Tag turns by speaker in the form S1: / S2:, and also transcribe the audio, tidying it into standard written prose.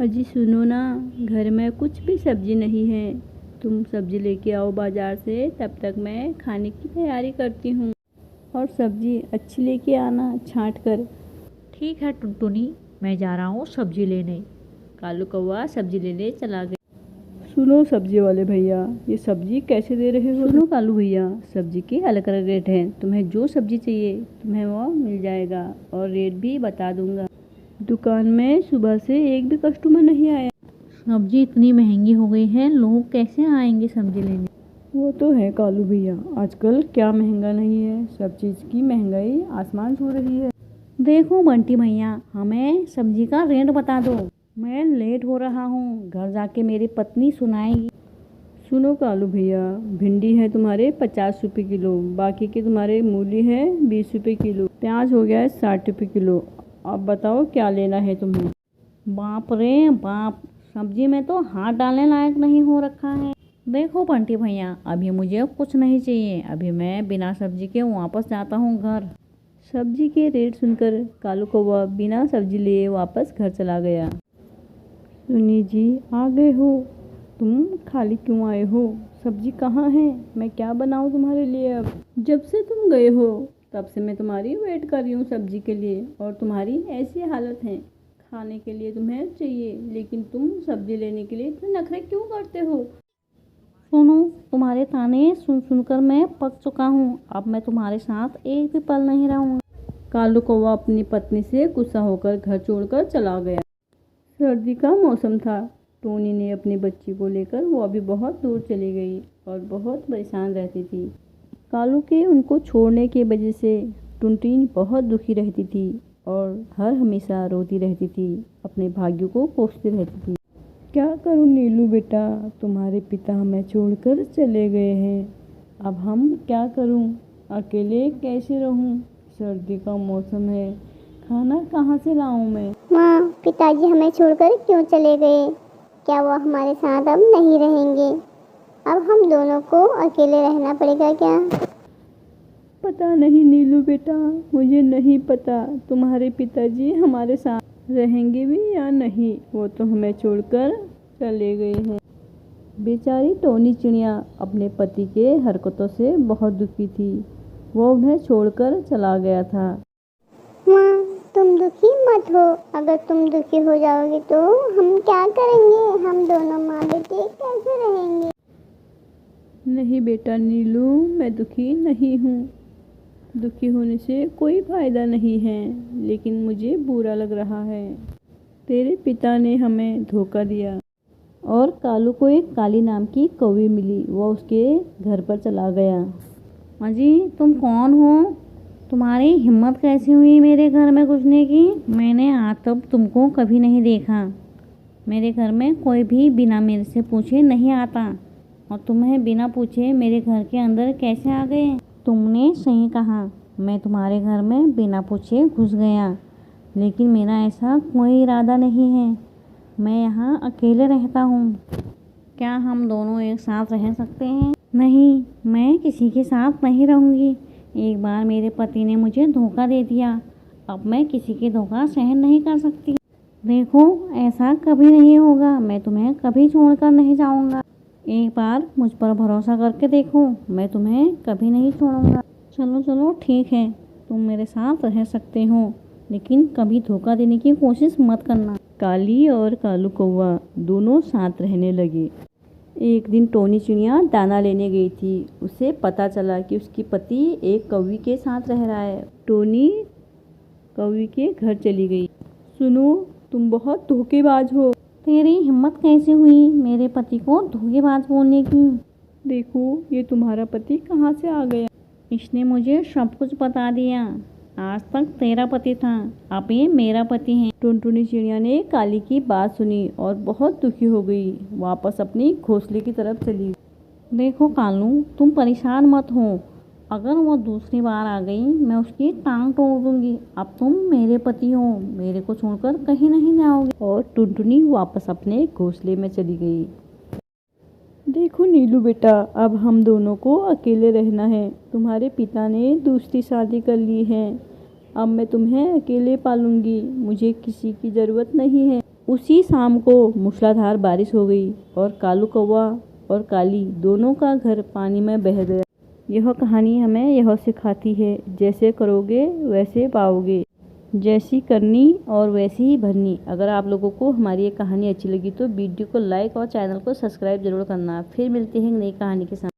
S1: अजी सुनो ना, घर में कुछ भी सब्जी नहीं है। तुम सब्जी लेके आओ बाजार से, तब तक मैं खाने की तैयारी करती हूँ। और सब्जी अच्छी लेके आना, छांट कर।
S2: ठीक है टुनटुनी, मैं जा रहा हूँ सब्जी लेने।
S1: कालू कौवा सब्जी लेने चला गया। सुनो सब्जी वाले भैया, ये सब्जी कैसे दे रहे हो? सुनो कालू भैया, सब्जी के अलग अलग रेट हैं। तुम्हें जो सब्जी चाहिए तुम्हें वो मिल जाएगा, और रेट भी बता दूंगा। दुकान में सुबह से एक भी कस्टमर नहीं आया।
S2: सब्जी इतनी महंगी हो गई है, लोग कैसे आएंगे सब्जी लेने।
S1: वो तो है कालू भैया, आजकल क्या महंगा नहीं है, सब चीज़ की महंगाई आसमान छू रही है।
S2: देखो बंटी भैया, हमें सब्जी का रेट बता दो। मैं लेट हो रहा हूँ, घर जाके मेरी पत्नी सुनाएगी।
S1: सुनो कालू भैया, भिंडी है तुम्हारे 50 रुपये किलो, बाकी के तुम्हारे मूली है 20 रुपये किलो, प्याज हो गया है 60 रुपये किलो। अब बताओ क्या लेना है तुम्हें?
S2: बाप रे बाप, सब्जी में तो हाथ डालने लायक नहीं हो रखा है। देखो बंटी भैया, अभी मुझे कुछ नहीं चाहिए, अभी मैं बिना सब्जी के वापस जाता हूँ घर।
S1: सब्जी के रेट सुनकर कालू कौवा बिना सब्जी लिए वापस घर चला गया। सुनी जी, आ गए हो? तुम खाली क्यों आए हो? सब्जी कहाँ है? मैं क्या बनाऊँ तुम्हारे लिए? अब जब से तुम गए हो तब से मैं तुम्हारी वेट कर रही हूँ सब्जी के लिए, और तुम्हारी ऐसी हालत है। खाने के लिए तुम्हें चाहिए, लेकिन तुम सब्जी लेने के लिए इतने नखरे क्यों करते हो?
S2: सुनो, तुम्हारे ताने सुन सुनकर मैं पक चुका हूँ, अब मैं तुम्हारे साथ एक भी पल नहीं रहूँगा।
S1: कालू कौवा अपनी पत्नी से गुस्सा होकर घर छोड़कर चला गया। सर्दी का मौसम था। टोनी ने अपनी बच्ची को लेकर वो अभी बहुत दूर चली गई और बहुत परेशान रहती थी। कालू के उनको छोड़ने की वजह से टुनटुनी बहुत दुखी रहती थी और हर हमेशा रोती रहती थी, अपने भाग्य को कोसती रहती थी। क्या करूं नीलू बेटा, तुम्हारे पिता हमें छोड़कर चले गए हैं। अब हम क्या करूं? अकेले कैसे रहूं? सर्दी का मौसम है, खाना कहाँ से लाऊं मैं?
S3: माँ, पिताजी हमें छोड़कर क्यों चले गए? क्या वो हमारे साथ अब नहीं रहेंगे? अब हम दोनों को अकेले रहना पड़ेगा क्या?
S1: पता नहीं नीलू बेटा, मुझे नहीं पता तुम्हारे पिताजी हमारे साथ रहेंगे भी या नहीं। वो तो हमें छोड़कर चले गए हैं। बेचारी टोनी चिड़िया अपने पति के हरकतों से बहुत दुखी थी। वो उन्हें छोड़कर चला गया था।
S3: माँ, तुम दुखी मत हो। अगर तुम दुखी हो जाओगे तो हम क्या करेंगे? हम दोनों माँ बेटे कैसे रहेंगे?
S1: नहीं बेटा नीलू, मैं दुखी नहीं हूँ। दुखी होने से कोई फायदा नहीं है, लेकिन मुझे बुरा लग रहा है। तेरे पिता ने हमें धोखा दिया। और कालू को एक काली नाम की कौवी मिली, वो उसके घर पर चला गया।
S2: अजी तुम कौन हो? तुम्हारी हिम्मत कैसी हुई मेरे घर में घुसने की? मैंने आज तक तुमको कभी नहीं देखा। मेरे घर में कोई भी बिना मेरे से पूछे नहीं आता, और तुम्हें बिना पूछे मेरे घर के अंदर कैसे आ गए? तुमने सही कहा, मैं तुम्हारे घर में बिना पूछे घुस गया, लेकिन मेरा ऐसा कोई इरादा नहीं है। मैं यहाँ अकेले रहता हूँ। क्या हम दोनों एक साथ रह सकते हैं? नहीं, मैं किसी के साथ नहीं रहूँगी। एक बार मेरे पति ने मुझे धोखा दे दिया, अब मैं किसी के धोखा सहन नहीं कर सकती। देखो, ऐसा कभी नहीं होगा, मैं तुम्हें कभी छोड़कर नहीं जाऊँगा। एक बार मुझ पर भरोसा करके देखो, मैं तुम्हें कभी नहीं छोड़ूंगा। चलो चलो ठीक है, तुम मेरे साथ रह सकते हो, लेकिन कभी धोखा देने की कोशिश मत करना। काली और कालू कौवा दोनों साथ रहने लगे। एक दिन टोनी चिड़िया दाना लेने गई थी। उसे पता चला कि उसकी पति एक कौवी के साथ रह रहा है। टोनी कौवी के घर चली गई। सुनो, तुम बहुत धोखेबाज हो। तेरी हिम्मत कैसे हुई मेरे पति को धोखेबाज बोलने की?
S1: देखो, ये तुम्हारा पति कहाँ से आ गया।
S2: इसने मुझे सब कुछ बता दिया। आज तक तेरा पति था, अब ये मेरा पति है।
S1: टुनटुनी चिड़िया ने काली की बात सुनी और बहुत दुखी हो गई, वापस अपनी घोंसले की तरफ चली।
S2: देखो कालू, तुम परेशान मत हो। अगर वो दूसरी बार आ गई, मैं उसकी टांग तोड़ दूंगी। अब तुम मेरे पति हो, मेरे को छोड़कर कहीं नहीं जाओगे।
S1: और टुनटुनी वापस अपने घोंसले में चली गई। देखो नीलू बेटा, अब हम दोनों को अकेले रहना है। तुम्हारे पिता ने दूसरी शादी कर ली है। अब मैं तुम्हें अकेले पालूंगी, मुझे किसी की ज़रूरत नहीं है। उसी शाम को मूसलाधार बारिश हो गई और कालू कौवा और काली दोनों का घर पानी में बह गया। यह कहानी हमें यह सिखाती है, जैसे करोगे वैसे पाओगे, जैसी करनी और वैसी ही भरनी। अगर आप लोगों को हमारी ये कहानी अच्छी लगी तो वीडियो को लाइक और चैनल को सब्सक्राइब जरूर करना। फिर मिलते हैं नई कहानी के साथ।